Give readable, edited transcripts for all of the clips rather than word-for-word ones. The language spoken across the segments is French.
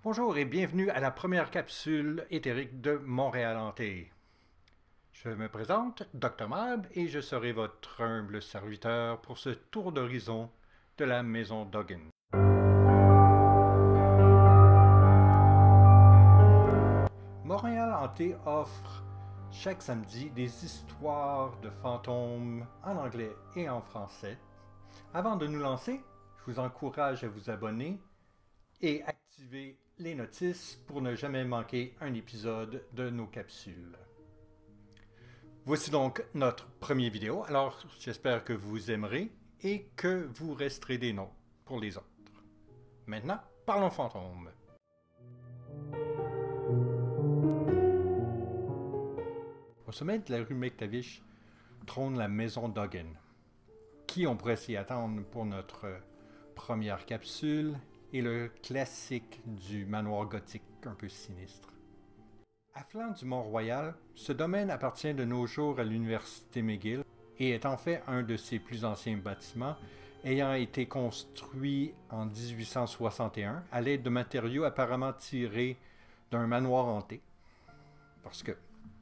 Bonjour et bienvenue à la première capsule éthérique de Montréal Hanté. Je me présente, Dr Mab, et je serai votre humble serviteur pour ce tour d'horizon de la maison Duggan. Montréal Hanté offre chaque samedi des histoires de fantômes en anglais et en français. Avant de nous lancer, je vous encourage à vous abonner et activer les notices pour ne jamais manquer un épisode de nos capsules. Voici donc notre première vidéo, alors j'espère que vous aimerez et que vous resterez des nôtres pour les autres. Maintenant, parlons fantômes. Au sommet de la rue McTavish trône la maison Duggan. Qui on pourrait s'y attendre pour notre première capsule et le classique du manoir gothique un peu sinistre. À flanc du Mont-Royal, ce domaine appartient de nos jours à l'Université McGill et est en fait un de ses plus anciens bâtiments, ayant été construit en 1861 à l'aide de matériaux apparemment tirés d'un manoir hanté. Parce que,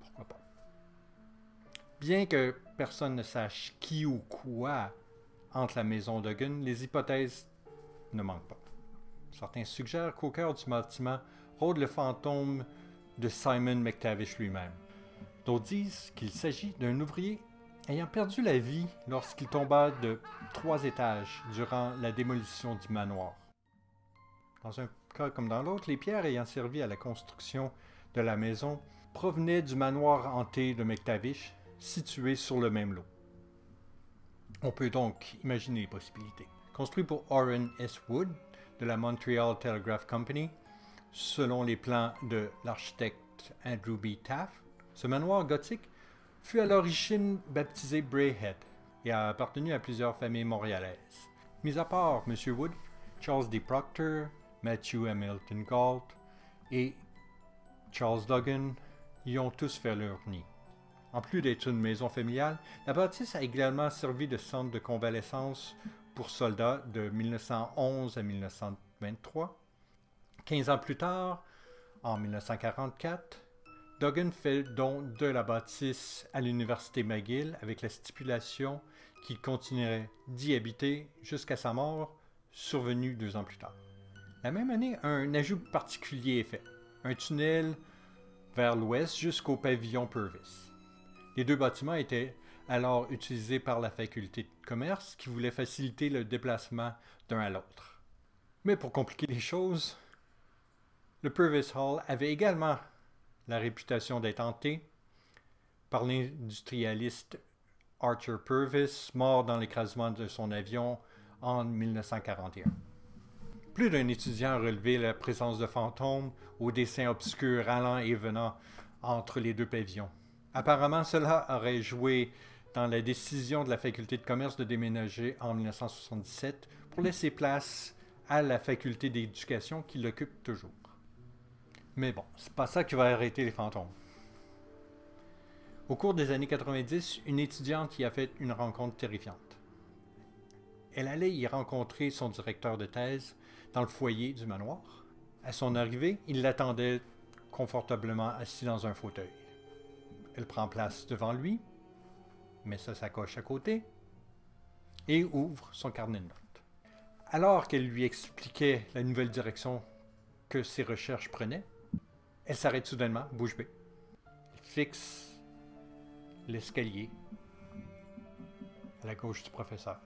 pourquoi pas? Bien que personne ne sache qui ou quoi entre la maison Duggan, les hypothèses ne manquent pas. Certains suggèrent qu'au cœur du bâtiment rôde le fantôme de Simon McTavish lui-même. D'autres disent qu'il s'agit d'un ouvrier ayant perdu la vie lorsqu'il tomba de 3 étages durant la démolition du manoir. Dans un cas comme dans l'autre, les pierres ayant servi à la construction de la maison provenaient du manoir hanté de McTavish, situé sur le même lot. On peut donc imaginer les possibilités. Construit pour Orrin S. Wood, de la Montreal Telegraph Company, selon les plans de l'architecte Andrew B. Taft. Ce manoir gothique fut à l'origine baptisé Brayhead et a appartenu à plusieurs familles montréalaises. Mis à part M. Wood, Charles D. Proctor, Matthew Hamilton Galt et Charles Duggan y ont tous fait leur nid. En plus d'être une maison familiale, la bâtisse a également servi de centre de convalescence pour soldats de 1911 à 1923. 15 ans plus tard, en 1944, Duggan fait don de la bâtisse à l'Université McGill avec la stipulation qu'il continuerait d'y habiter jusqu'à sa mort, survenue 2 ans plus tard. La même année, un ajout particulier est fait, un tunnel vers l'ouest jusqu'au pavillon Purvis. Les 2 bâtiments étaient alors utilisé par la faculté de commerce qui voulait faciliter le déplacement d'un à l'autre. Mais pour compliquer les choses, le Purvis Hall avait également la réputation d'être hanté par l'industrialiste Arthur Purvis, mort dans l'écrasement de son avion en 1941. Plus d'un étudiant a relevé la présence de fantômes aux dessins obscurs allant et venant entre les 2 pavillons. Apparemment, cela aurait joué dans la décision de la faculté de commerce de déménager en 1977 pour laisser place à la faculté d'éducation qui l'occupe toujours. Mais bon, c'est pas ça qui va arrêter les fantômes. Au cours des années 90, une étudiante y a fait une rencontre terrifiante. Elle allait y rencontrer son directeur de thèse dans le foyer du manoir. À son arrivée, il l'attendait confortablement assis dans un fauteuil. Elle prend place devant lui, met sa sacoche à côté et ouvre son carnet de notes. Alors qu'elle lui expliquait la nouvelle direction que ses recherches prenaient, elle s'arrête soudainement, bouche bée. Elle fixe l'escalier à la gauche du professeur.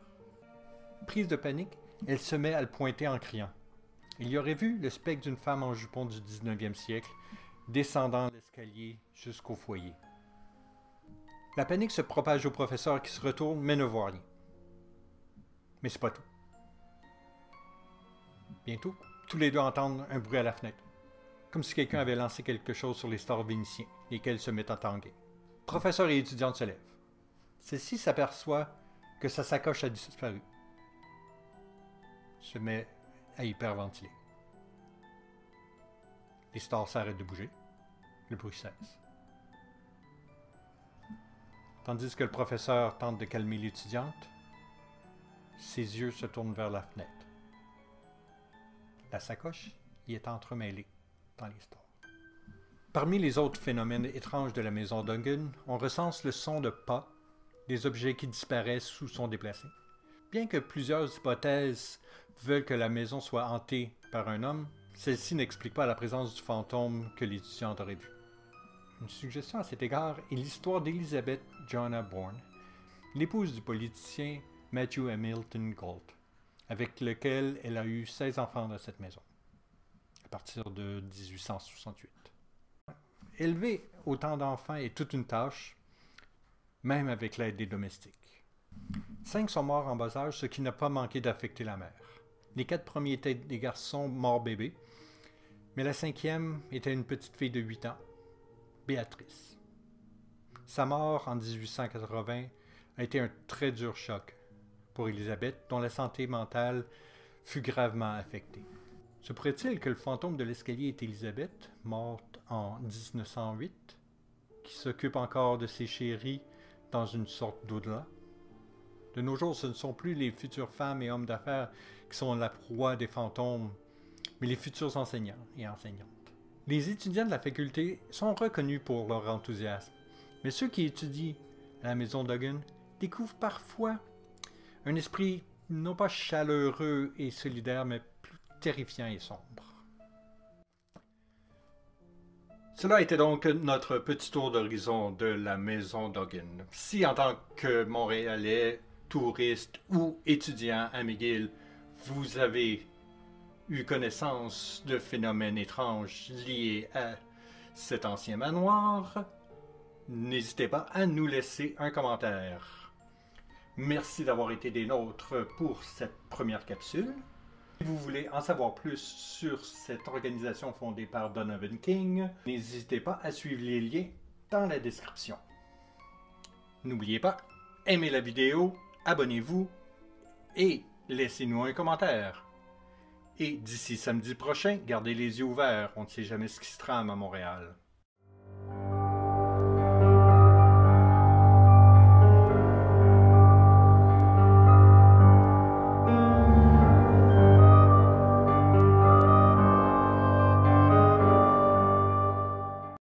Prise de panique, elle se met à le pointer en criant. Il y aurait vu le spectre d'une femme en jupon du 19e siècle descendant l'escalier jusqu'au foyer. La panique se propage au professeur qui se retourne mais ne voit rien. Mais c'est pas tout. Bientôt, tous les 2 entendent un bruit à la fenêtre, comme si quelqu'un avait lancé quelque chose sur les stores vénitiens, lesquels se mettent à tanguer. Professeur et étudiante se lèvent. Celle-ci s'aperçoit que sa sacoche a disparu. Se met à hyperventiler. Les stores s'arrêtent de bouger. Le bruit cesse. Tandis que le professeur tente de calmer l'étudiante, ses yeux se tournent vers la fenêtre. La sacoche y est entremêlé dans l'histoire. Parmi les autres phénomènes étranges de la maison Duggan, on recense le son de pas, des objets qui disparaissent ou sont déplacés. Bien que plusieurs hypothèses veulent que la maison soit hantée par un homme, celle-ci n'explique pas la présence du fantôme que l'étudiante aurait vu. Une suggestion à cet égard est l'histoire d'Elizabeth Joanna Bourne, l'épouse du politicien Matthew Hamilton Gault, avec lequel elle a eu 16 enfants dans cette maison, à partir de 1868. Élever autant d'enfants est toute une tâche, même avec l'aide des domestiques. 5 sont morts en bas âge, ce qui n'a pas manqué d'affecter la mère. Les 4 premiers étaient des garçons morts bébés, mais la 5e était une petite fille de 8 ans, Béatrice. Sa mort en 1880 a été un très dur choc pour Élisabeth, dont la santé mentale fut gravement affectée. Se pourrait-il que le fantôme de l'escalier est Élisabeth, morte en 1908, qui s'occupe encore de ses chéris dans une sorte d'au-delà? De nos jours, ce ne sont plus les futures femmes et hommes d'affaires qui sont la proie des fantômes, mais les futurs enseignants et enseignantes. Les étudiants de la faculté sont reconnus pour leur enthousiasme, mais ceux qui étudient à la maison Duggan découvrent parfois un esprit non pas chaleureux et solidaire, mais plus terrifiant et sombre. Cela était donc notre petit tour d'horizon de la maison Duggan. Si en tant que Montréalais, touriste ou étudiant à McGill, vous avez eu connaissance de phénomènes étranges liés à cet ancien manoir, n'hésitez pas à nous laisser un commentaire. Merci d'avoir été des nôtres pour cette première capsule. Si vous voulez en savoir plus sur cette organisation fondée par Donovan King, n'hésitez pas à suivre les liens dans la description. N'oubliez pas, aimez la vidéo, abonnez-vous et laissez-nous un commentaire. Et d'ici samedi prochain, gardez les yeux ouverts, on ne sait jamais ce qui se trame à Montréal.